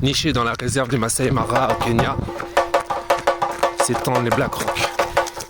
Nichés dans la réserve du Masai Mara au Kenya, s'étendent les Black Rock.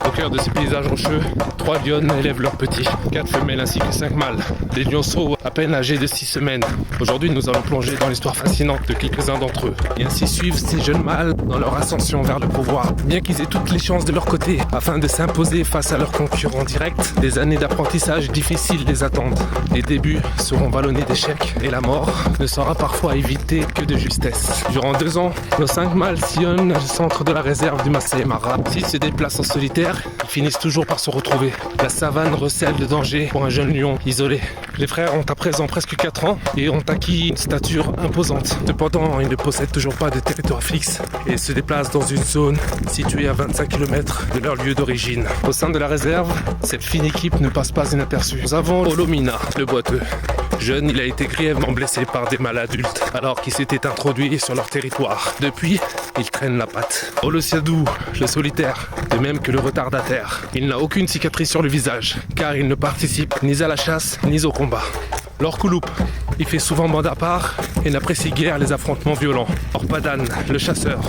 Au cœur de ces paysages rocheux, 3 lionnes élèvent leurs petits, 4 femelles ainsi que 5 mâles. Des lionceaux à peine âgés de 6 semaines. Aujourd'hui, nous allons plonger dans l'histoire fascinante de quelques-uns d'entre eux et ainsi suivre ces jeunes mâles dans leur ascension vers le pouvoir. Bien qu'ils aient toutes les chances de leur côté afin de s'imposer face à leurs concurrents directs, des années d'apprentissage difficiles les attendent. Les débuts seront vallonnés d'échecs et la mort ne sera parfois évitée que de justesse. Durant 2 ans, nos 5 mâles sillonnent le centre de la réserve du Masai Mara. S'ils se déplacent en solitaire, ils finissent toujours par se retrouver. La savane recèle de danger pour un jeune lion isolé. Les frères ont à présent presque 4 ans et ont acquis une stature imposante. Cependant, ils ne possèdent toujours pas de territoire fixe et se déplacent dans une zone située à 25 km de leur lieu d'origine. Au sein de la réserve, cette fine équipe ne passe pas inaperçue. Nous avons Olomina, le boiteux. Jeune, il a été grièvement blessé par des mâles adultes alors qu'il s'était introduit sur leur territoire. Depuis, il traîne la patte. Olosiadou, le solitaire, de même que le retardataire. Il n'a aucune cicatrice sur le visage car il ne participe ni à la chasse ni au combat. L'Orkouloup, il fait souvent bande à part et n'apprécie guère les affrontements violents. Orpadan, le chasseur,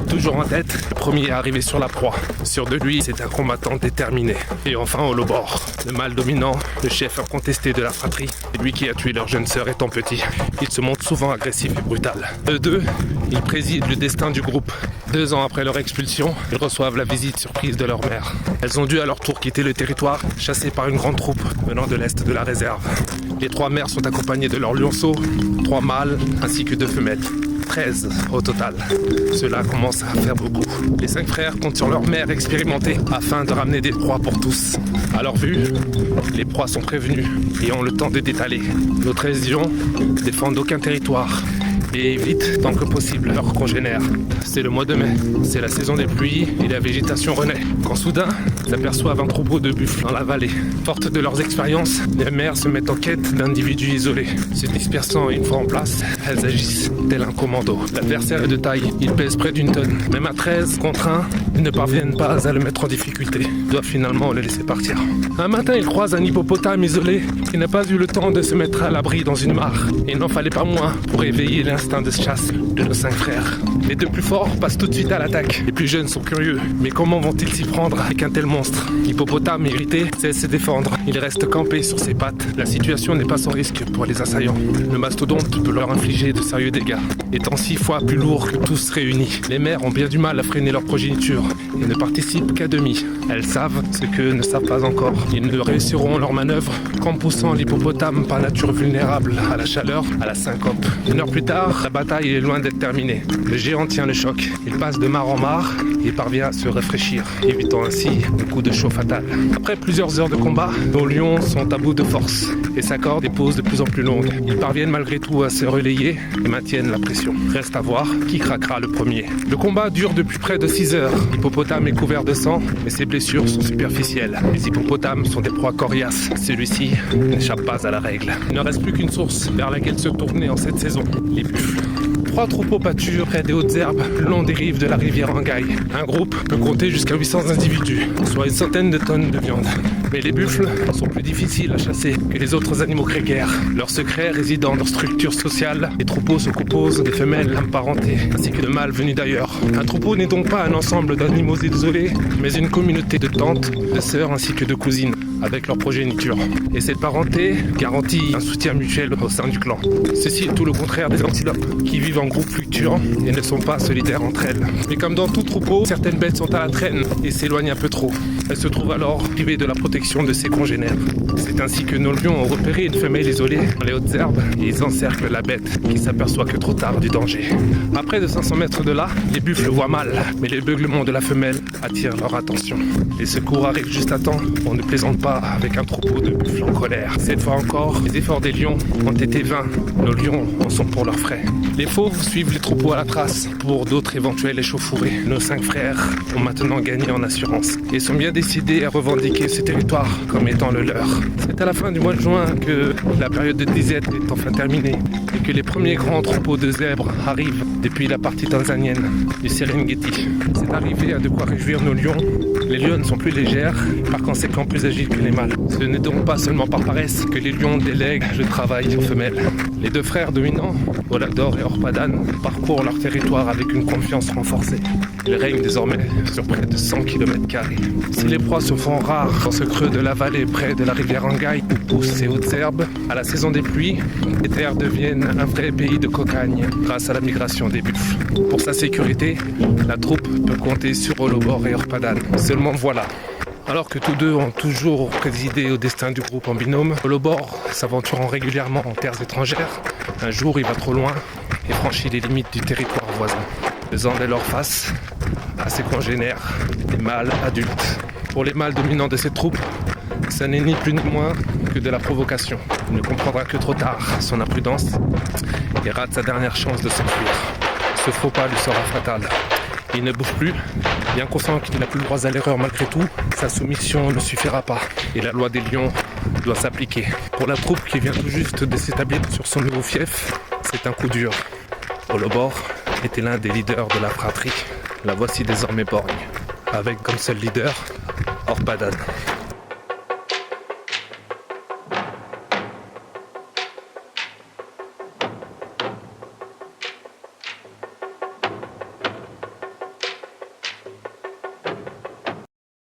toujours en tête, le premier à arriver sur la proie. Sûr de lui, c'est un combattant déterminé. Et enfin Olobor, le mâle dominant, le chef incontesté de la fratrie. C'est lui qui a tué leur jeune sœur étant petit. Il se montre souvent agressif et brutal. Eux deux, ils président le destin du groupe. 2 ans après leur expulsion, ils reçoivent la visite surprise de leur mère. Elles ont dû à leur tour quitter le territoire, chassées par une grande troupe venant de l'est de la réserve. Les 3 mères sont accompagnées de leurs lionceaux, 3 mâles ainsi que 2 femelles. 13 au total. Cela commence à faire beaucoup. Les 5 frères comptent sur leur mère expérimentée afin de ramener des proies pour tous. À leur vue, les proies sont prévenues et ont le temps de détaler. Nos 13 lions défendent aucun territoire et évitent tant que possible leurs congénères. C'est le mois de mai, c'est la saison des pluies et la végétation renaît. Quand soudain, ils aperçoivent un troupeau de buffles dans la vallée. Fortes de leurs expériences, les mères se mettent en quête d'individus isolés. Se dispersant une fois en place, elles agissent tel un commando. L'adversaire est de taille, il pèse près d'1 tonne. Même à 13 contre 1, ils ne parviennent pas à le mettre en difficulté. Ils doivent finalement le laisser partir. Un matin, ils croisent un hippopotame isolé qui n'a pas eu le temps de se mettre à l'abri dans une mare. Il n'en fallait pas moins pour éveiller l'instinct de chasse de nos 5 frères. Les 2 plus forts passent tout de suite à l'attaque. Les plus jeunes sont curieux, mais comment vont-ils s'y prendre avec un tel monstre? L'hippopotame, irrité, cesse de se défendre. Il reste campé sur ses pattes. La situation n'est pas sans risque pour les assaillants. Le mastodonte peut leur infliger de sérieux dégâts, étant 6 fois plus lourd que tous réunis. Les mères ont bien du mal à freiner leur progéniture et ne participent qu'à demi. Elles savent ce que ne savent pas encore. Ils ne réussiront leur manœuvre qu'en poussant l'hippopotame par nature vulnérable à la chaleur, à la syncope. 1 heure plus tard, la bataille est loin d'être terminée. Le géant tient le choc. Il passe de mare en mare et parvient à se rafraîchir, évitant ainsi le coup de chaud fatal. Après plusieurs heures de combat, nos lions sont à bout de force et s'accordent des pauses de plus en plus longues. Ils parviennent malgré tout à se relayer et maintiennent la pression. Reste à voir qui craquera le premier. Le combat dure depuis près de 6 heures. L'hippopotame est couvert de sang, mais ses blessures sont superficielles. Les hippopotames sont des proies coriaces. Celui-ci n'échappe pas à la règle. Il ne reste plus qu'une source vers laquelle se tourner en cette saison, les buffles. 3 troupeaux pâturent près des hautes herbes le long des rives de la rivière Angaï. Un groupe peut compter jusqu'à 800 individus, soit une centaine de tonnes de viande. Mais les buffles sont plus difficiles à chasser que les autres animaux grégaires. Leur secret réside dans leur structure sociale. Les troupeaux se composent des femelles apparentées ainsi que de mâles venus d'ailleurs. Un troupeau n'est donc pas un ensemble d'animaux isolés, mais une communauté de tantes, de sœurs ainsi que de cousines avec leur progéniture. Et cette parenté garantit un soutien mutuel au sein du clan. Ceci est tout le contraire des antilopes, qui vivent en groupes fluctuants et ne sont pas solidaires entre elles. Mais comme dans tout troupeau, certaines bêtes sont à la traîne et s'éloignent un peu trop. Elles se trouvent alors privées de la protection de ses congénères. C'est ainsi que nos lions ont repéré une femelle isolée dans les hautes herbes et ils encerclent la bête qui s'aperçoit que trop tard du danger. À près de 500 mètres de là, les buffles voient mal, mais les beuglements de la femelle attirent leur attention. Les secours arrivent juste à temps. On ne plaisante pas avec un troupeau de buffles en colère. Cette fois encore, les efforts des lions ont été vains. Nos lions en sont pour leurs frais. Les fauves suivent les troupeaux à la trace pour d'autres éventuels échauffourées. Nos 5 frères ont maintenant gagné en assurance et sont bien décidés à revendiquer ce territoire comme étant le leur. C'est à la fin du mois de juin que la période de disette est enfin terminée et que les premiers grands troupeaux de zèbres arrivent depuis la partie tanzanienne du Serengeti. Cette arrivée a de quoi réjouir nos lions. Les lions ne sont plus légères, par conséquent plus agiles que les mâles. Ce n'est donc pas seulement par paresse que les lions délèguent le travail aux femelles. Les deux frères dominants, Olador et Orpadan, parcourent leur territoire avec une confiance renforcée. Ils règnent désormais sur près de 100 km². Si les proies se font rares dans ce creux de la vallée près de la rivière Angaï où poussent ces hautes herbes, à la saison des pluies, les terres deviennent un vrai pays de cocagne grâce à la migration des buffles. Pour sa sécurité, la troupe peut compter sur Olobor et Orpadan. Seulement voilà. Alors que tous deux ont toujours présidé au destin du groupe en binôme, Olobor, s'aventurant régulièrement en terres étrangères, un jour il va trop loin et franchit les limites du territoire voisin, faisant de leur face à ses congénères, des mâles adultes. Pour les mâles dominants de cette troupe, ça n'est ni plus ni moins que de la provocation. Il ne comprendra que trop tard son imprudence et rate sa dernière chance de s'enfuir. Ce faux pas lui sera fatal. Il ne bouffe plus, bien conscient qu'il n'a plus le droit à l'erreur malgré tout, sa soumission ne suffira pas et la loi des lions doit s'appliquer. Pour la troupe qui vient tout juste de s'établir sur son nouveau fief, c'est un coup dur. Olobor était l'un des leaders de la fratrie. La voici désormais borgne, avec comme seul leader Orpadan.